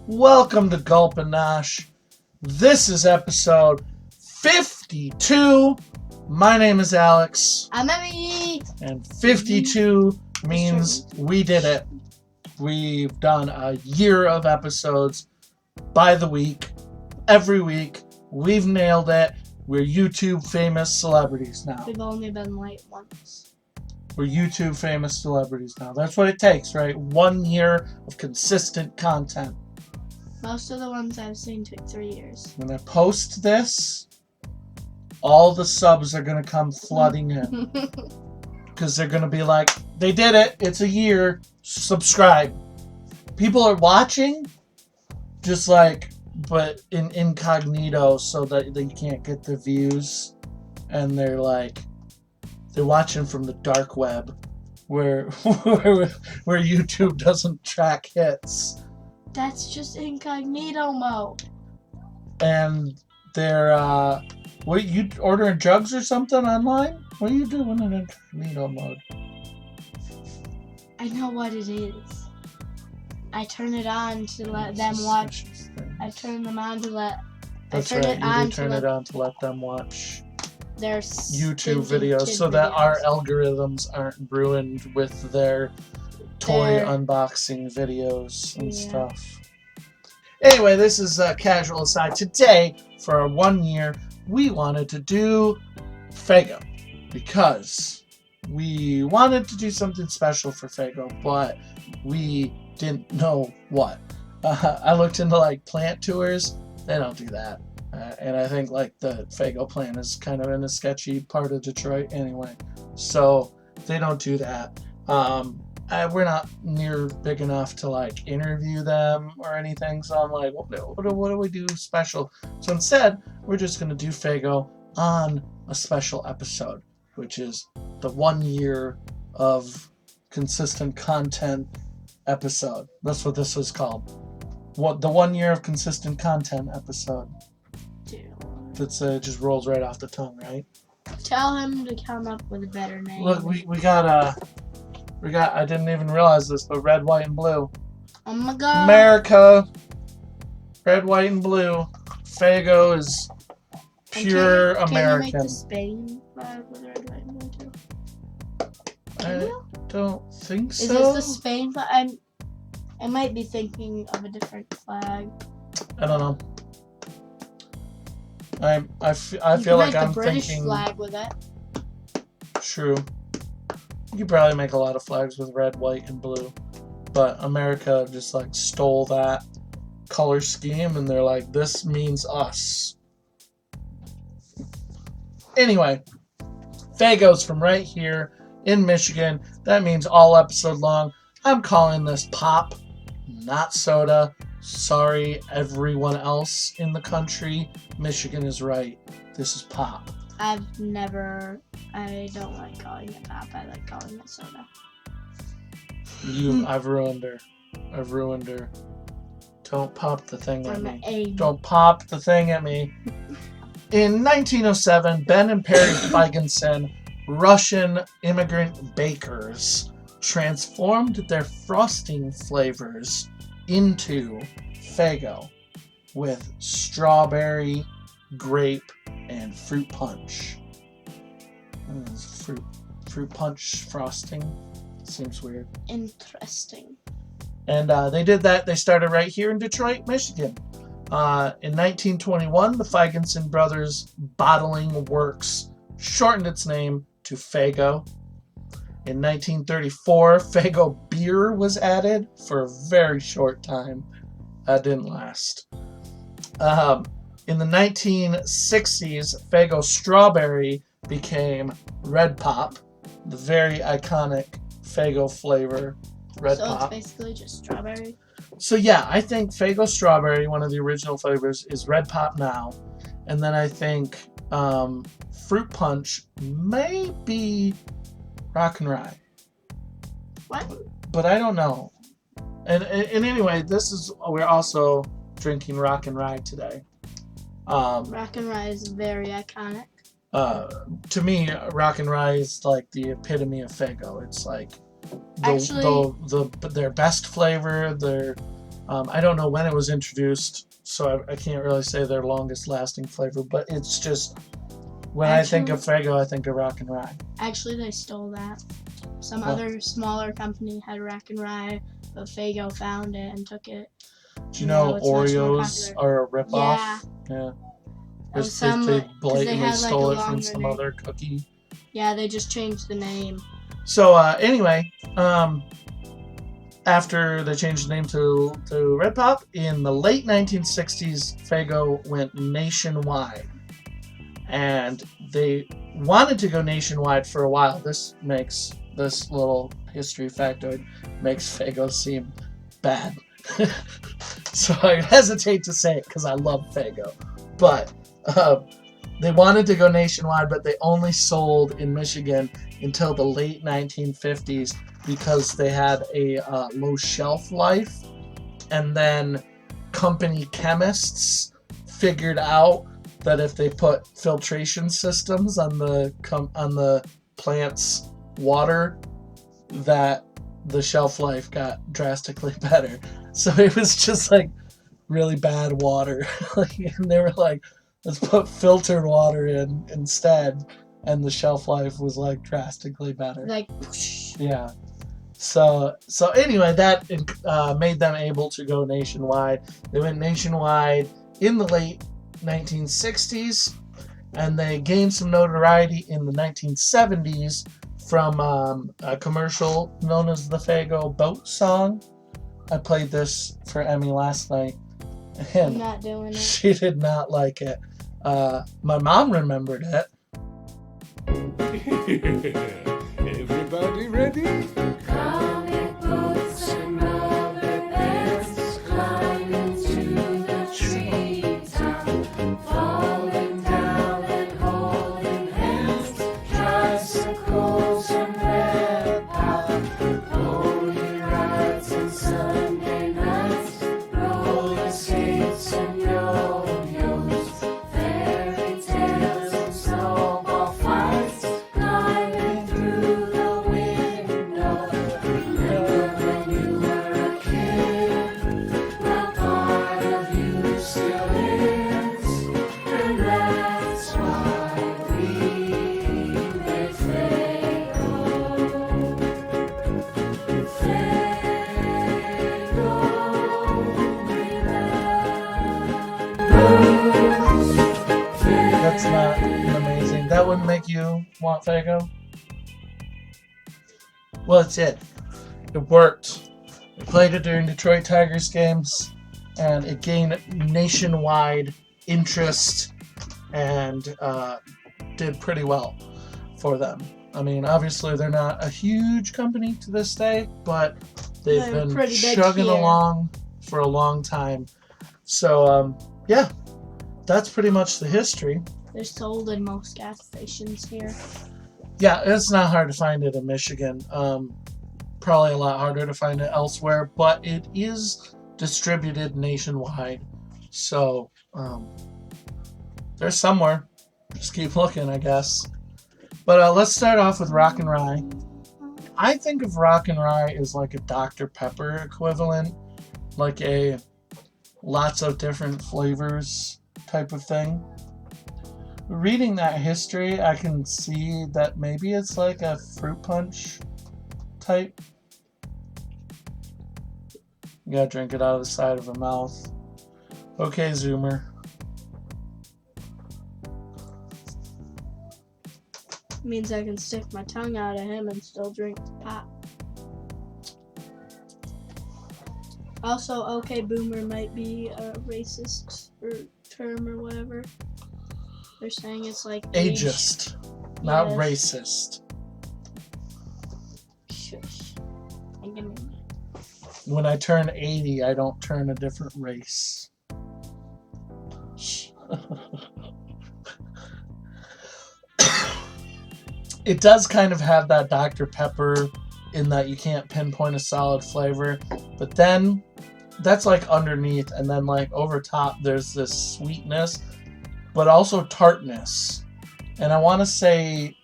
Welcome to Gulp and Nosh. This is episode 52. My name is Alex. I'm Emmy. And 52 means we did it. We've done a year of episodes by the week. Every week. We've nailed it. We're YouTube famous celebrities now. We've only been late once. We're YouTube famous celebrities now. That's what it takes, right? 1 year of consistent content. Most of the ones I've seen took 3 years. When I post this, all the subs are going to come flooding in. Because they're going to be like, they did it. It's a year. Subscribe. People are watching, just like, but in incognito so that they can't get the views. And they're like, they're watching from the dark web where YouTube doesn't track hits. That's just incognito mode. And they're, what, you ordering drugs or something online? What are you doing in incognito mode? I know what it is. I turn it on to let them watch. I turn them on to let. That's I turn right. it on You do turn it on to let them watch their YouTube videos so that our algorithms aren't ruined with their toy unboxing videos and stuff. Anyway, this is a casual aside. Today, for our 1 year, we wanted to do Faygo because we wanted to do something special for Faygo, but we didn't know what. I looked into like plant tours. They don't do that. And I think like the Faygo plant is kind of in a sketchy part of Detroit anyway. So they don't do that. We're not near big enough to like interview them or anything. So I'm like, what do we do special? So instead, we're just going to do Faygo on a special episode, which is the 1 year of consistent content episode. That's what this was called. What the 1 year of consistent content episode. That's just rolls right off the tongue, right? Tell him to come up with a better name. Look, we got I didn't even realize this, but red, white, and blue. Oh my god. America. Red, white, and blue. Faygo is pure American. Can you make the Spain flag with red, white, and blue too? I don't think so. Is this the Spain flag? I might be thinking of a different flag. I don't know. I feel like I'm British thinking. Flag with it. True. You could probably make a lot of flags with red, white, and blue, but America just like stole that color scheme, and they're like, this means us. Anyway, Faygo's from right here in Michigan. That means all episode long. I'm calling this pop, not soda. Sorry, everyone else in the country. Michigan is right. This is pop. I don't like calling it pop. I like calling it soda. I've ruined her. Don't pop the thing at me. Don't pop the thing at me. In 1907, Ben and Perry Feigenson, Russian immigrant bakers, transformed their frosting flavors into Faygo with strawberry, grape, and fruit punch. Fruit punch frosting seems weird. Interesting. And they did that. They started right here in Detroit, Michigan. In 1921, the Feigenson Brothers Bottling Works shortened its name to Faygo. In 1934, Faygo beer was added for a very short time. That didn't last. In the 1960s, Faygo strawberry became Red Pop, the very iconic Faygo flavor, Red Pop. So it's basically just strawberry? So yeah, I think Faygo strawberry, one of the original flavors, is Red Pop now. And then I think fruit punch may be Rock and Rye. What? But I don't know. And anyway, we're also drinking Rock and Rye today. Rock and Rye is very iconic. To me, Rock and Rye is like the epitome of Faygo. It's like their best flavor, I don't know when it was introduced, so I can't really say their longest lasting flavor, but it's just, when I think of Faygo, I think of Rock and Rye. Actually, they stole that. Some other smaller company had Rock and Rye, but Faygo found it and took it. Do you know Oreos are a ripoff? Yeah. They blatantly stole it from some other cookie. Yeah, they just changed the name. So anyway, after they changed the name to Red Pop, in the late 1960s, Faygo went nationwide. And they wanted to go nationwide for a while. This little history factoid makes Faygo seem bad. So I hesitate to say it because I love Faygo. But they wanted to go nationwide, but they only sold in Michigan until the late 1950s because they had a low shelf life. And then company chemists figured out that if they put filtration systems on the plant's water, that the shelf life got drastically better. So it was just like really bad water. And they were like, let's put filtered water in instead, and the shelf life was like drastically better. Like, whoosh. Yeah. So anyway, that made them able to go nationwide. They went nationwide in the late 1960s, and they gained some notoriety in the 1970s from a commercial known as the Faygo boat song. I played this for Emmy last night, and I'm not doing it. She did not like it. My mom remembered it. Everybody ready? Comic books and rubber bands, climbing to the treetop, falling down and holding hands, tricycles and red pop, pony rides and Sunday nights, roller skates and yo-yos, fairy tales and snowball fights, climbing through the window. Remember when you were a kid? Well, part of you still is, and that's why we made Faygo. That's not amazing. That wouldn't make you want Faygo? Well, it's it. It worked. They played it during Detroit Tigers games, and it gained nationwide interest and did pretty well for them. I mean, obviously they're not a huge company to this day, but they've They're been pretty big chugging here. along for a long time. So, yeah, that's pretty much the history. They're sold in most gas stations here. Yeah, it's not hard to find it in Michigan. Probably a lot harder to find it elsewhere, but it is distributed nationwide. So, there's somewhere. Just keep looking, I guess. But let's start off with Rock and Rye. I think of Rock and Rye as like a Dr. Pepper equivalent, like a lots of different flavors type of thing. Reading that history, I can see that maybe it's like a fruit punch type. You gotta drink it out of the side of a mouth. Okay, Zoomer. Means I can stick my tongue out of him and still drink the pop. Also, okay, boomer might be a racist term or whatever. They're saying it's like Ageist, not Yes. racist. Shush. I'm gonna- When I turn 80, I don't turn a different race. Shh. It does kind of have that Dr. Pepper in that you can't pinpoint a solid flavor, but then that's like underneath, and then like over top there's this sweetness, but also tartness. And I want to say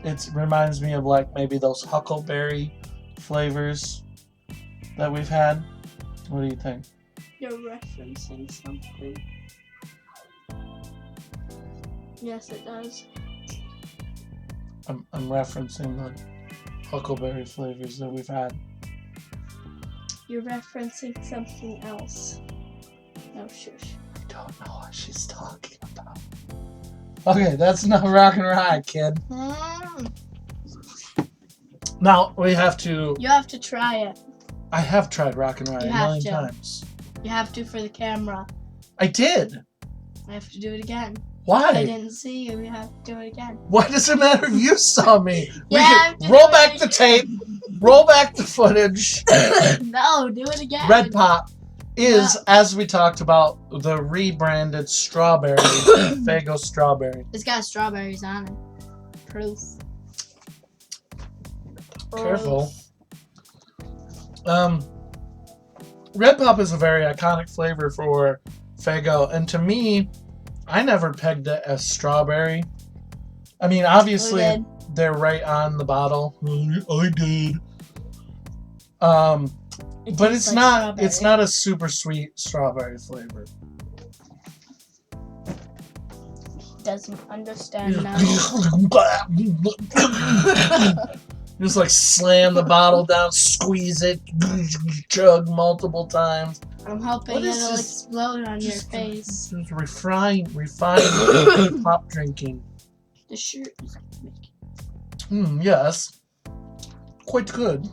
it reminds me of like maybe those huckleberry flavors that we've had. What do you think? you're referencing something. Yes, it does. I'm referencing the huckleberry flavors that we've had. You're referencing something else. No, shush. I don't know what she's talking about. Okay, that's not rock and ride, kid. Now we have to. You have to try it. I have tried rock and ride You a have million to. times. You have to for the camera. I did. I have to do it again. Why? I didn't see you. You have to do it again. Why does it matter if you saw me? We You have can to roll do back it the tape, roll back the footage. No, do it again. Red Pop is, No. as we talked about, the rebranded strawberry, Faygo strawberry. It's got strawberries on it. Proof. Careful. Red Pop is a very iconic flavor for Faygo, and to me, I never pegged it as strawberry. I mean, obviously, We did. they're right on the bottle. I did. It But tastes it's like not. strawberry. It's not a super sweet strawberry flavor. Doesn't understand now. Just like slam the bottle down, squeeze it, chug multiple times. I'm hoping What is it'll this? explode on your Just- face. Just refined pop drinking. The shirt is Yes. Quite good.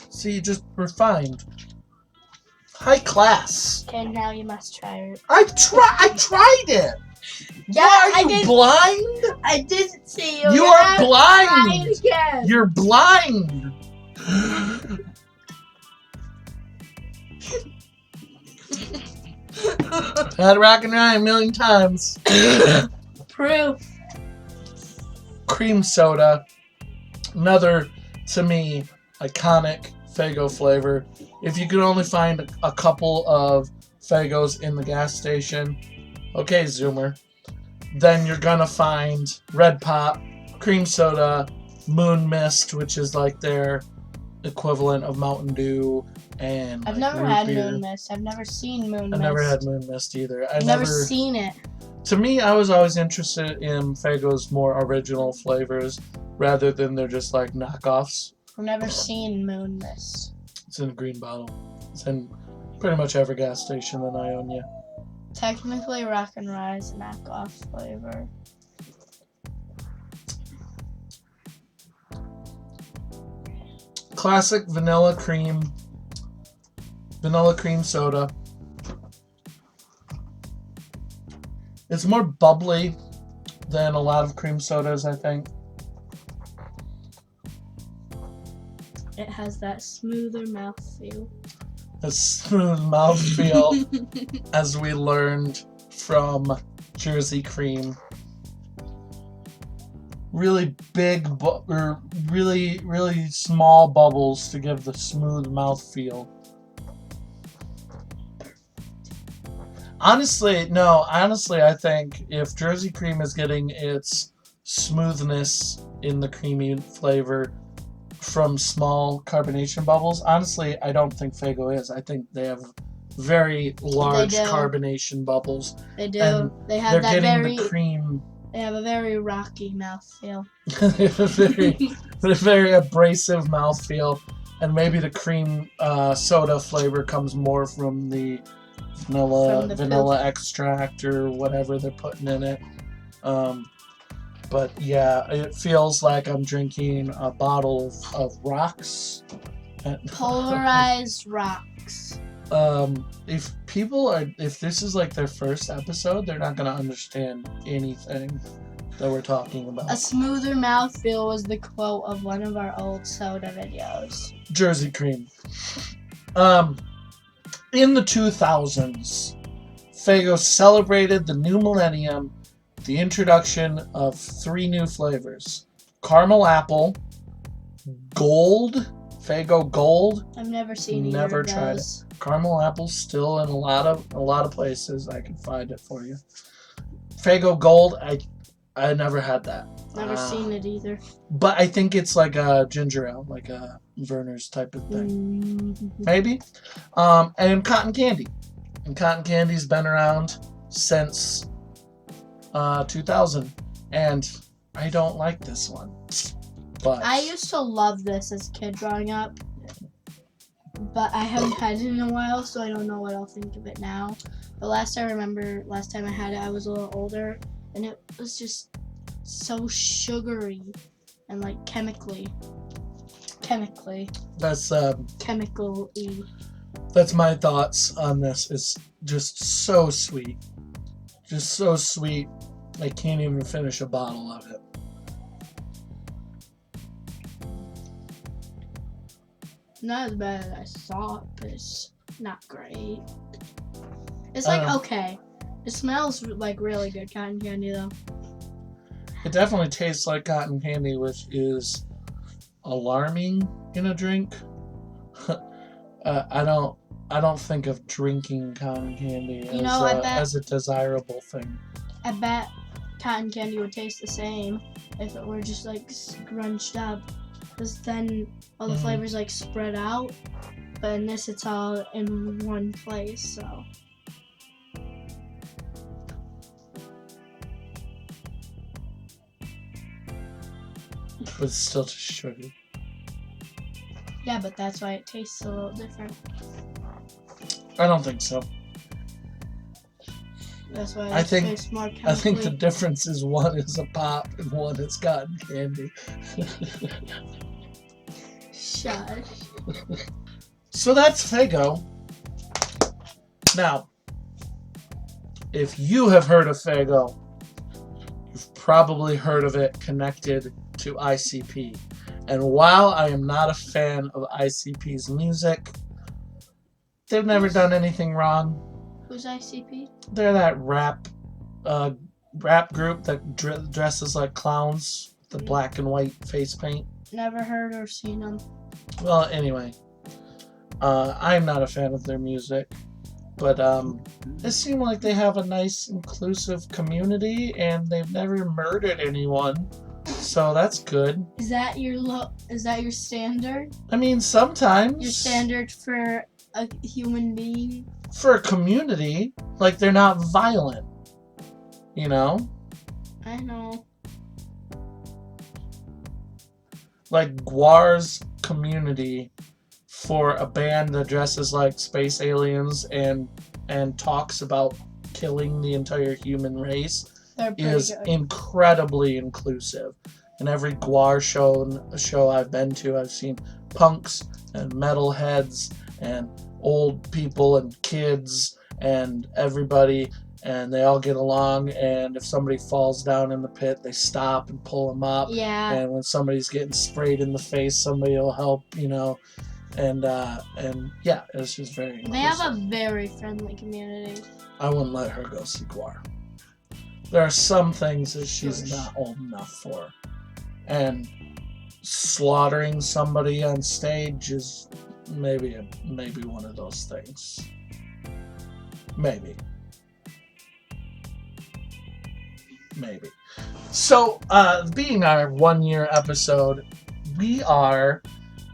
See, just refined. High class. Okay, now you must try it. I tried it. Yeah, Why, I are you did. blind? I didn't see you. You You are have to blind. Try it again. You're blind. Had rock and ride a million times. Proof. Cream soda, another, to me, iconic Faygo flavor. If you could only find a couple of Faygos in the gas station, okay, Zoomer, then you're gonna find Red Pop, cream soda, Moon Mist, which is like their equivalent of Mountain Dew, and I've like never root had beer. Moon Mist. I've never seen Moon Mist. I've never had Moon Mist either. I've never seen it. To me, I was always interested in Faygo's more original flavors rather than they're just like knockoffs. I've never seen Moon Mist. It's in a green bottle. It's in pretty much every gas station in Ionia. Technically, Rock and Rise knockoff flavor. Classic vanilla cream soda. It's more bubbly than a lot of cream sodas, I think. It has that smoother mouthfeel. A smooth mouthfeel, as we learned from Jersey Cream. Really big, or really small bubbles to give the smooth mouthfeel. Honestly, I think if Jersey Cream is getting its smoothness in the creamy flavor from small carbonation bubbles, honestly, I don't think Faygo is. I think they have very large do. carbonation bubbles. They do. And They They're have that getting very. the cream. They have a very rocky mouthfeel. They have a very abrasive mouthfeel, and maybe the cream soda flavor comes more from the vanilla extract or whatever they're putting in it. But yeah, it feels like I'm drinking a bottle of rocks. Polarized rocks. If this is like their first episode, they're not gonna understand anything that we're talking about. A smoother mouthfeel was the quote of one of our old soda videos. Jersey Cream. In the 2000s, Faygo celebrated the new millennium, the introduction of 3 new flavors: caramel apple, gold, Faygo Gold. I've never seen either Never of tried those. Caramel apple's still in a lot of places. I can find it for you. Faygo Gold, I never had that. Never seen it either. But I think it's like a ginger ale, like a Verner's type of thing. Mm-hmm. Maybe. And cotton candy. And cotton candy's been around since 2000. And I don't like this one. But I used to love this as a kid growing up, but I haven't had it in a while, so I don't know what I'll think of it now. But last time I had it, I was a little older, and it was just so sugary and like chemically. that's Chemical-y. that's my thoughts on this. It's just so sweet. Just so sweet. I can't even finish a bottle of it. Not as bad as I thought, but it's not great. It's I like don't- okay. It smells like really good cotton candy though. It definitely tastes like cotton candy, which is alarming in a drink. I don't think of drinking cotton candy You know, I bet- as a desirable thing. I bet cotton candy would taste the same if it were just like scrunched up, because then all the Mhm. flavors like spread out. But in this, it's all in one place. So But it's still just sugar. yeah, but that's why it tastes a little different. I don't think so. That's why I it think- tastes more I think the chemically. difference is one is a pop and one is cotton candy. Shush. So that's Faygo. Now, if you have heard of Faygo, you've probably heard of it connected to ICP. And while I am not a fan of ICP's music, they've never done anything wrong. Who's ICP? They're that rap group that dresses like clowns, the black and white face paint. Never heard or seen them. Well, anyway, I'm not a fan of their music, but it seems like they have a nice, inclusive community, and they've never murdered anyone, so that's good. Is that your Is that your standard? I mean, sometimes Your standard for a human being? for a community, like they're not violent, you know. I know. Like Guar's community for a band that dresses like space aliens and talks about killing the entire human race They're pretty is good. incredibly inclusive. In every Guar show I've been to, I've seen punks and metalheads and old people and kids and everybody, and they all get along, and if somebody falls down in the pit, they stop and pull them up. Yeah. And when somebody's getting sprayed in the face, somebody will help, you know. And yeah, it's just very inclusive. They have a very friendly community. I wouldn't let her go see Guar. There are some things that she's Shush. not old enough for. And slaughtering somebody on stage is maybe one of those things. Maybe. So, being our 1 year episode, we are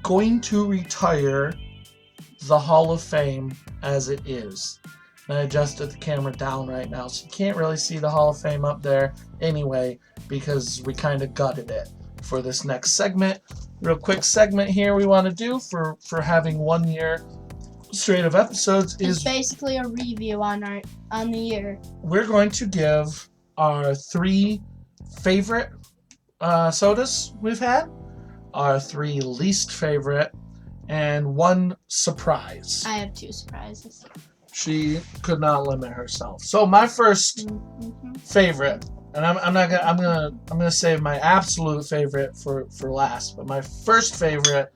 going to retire the Hall of Fame as it is. And I adjusted the camera down right now, so you can't really see the Hall of Fame up there anyway, because we kind of gutted it for this next segment. Real quick segment here we want to do for having 1 year straight of episodes It's is basically a review on the year. we're going to give our 3 favorite sodas we've had, our 3 least favorite, and 1 surprise. I have 2 surprises. She could not limit herself. So my first Mm-hmm. favorite, and I'm gonna save my absolute favorite for last, but my first favorite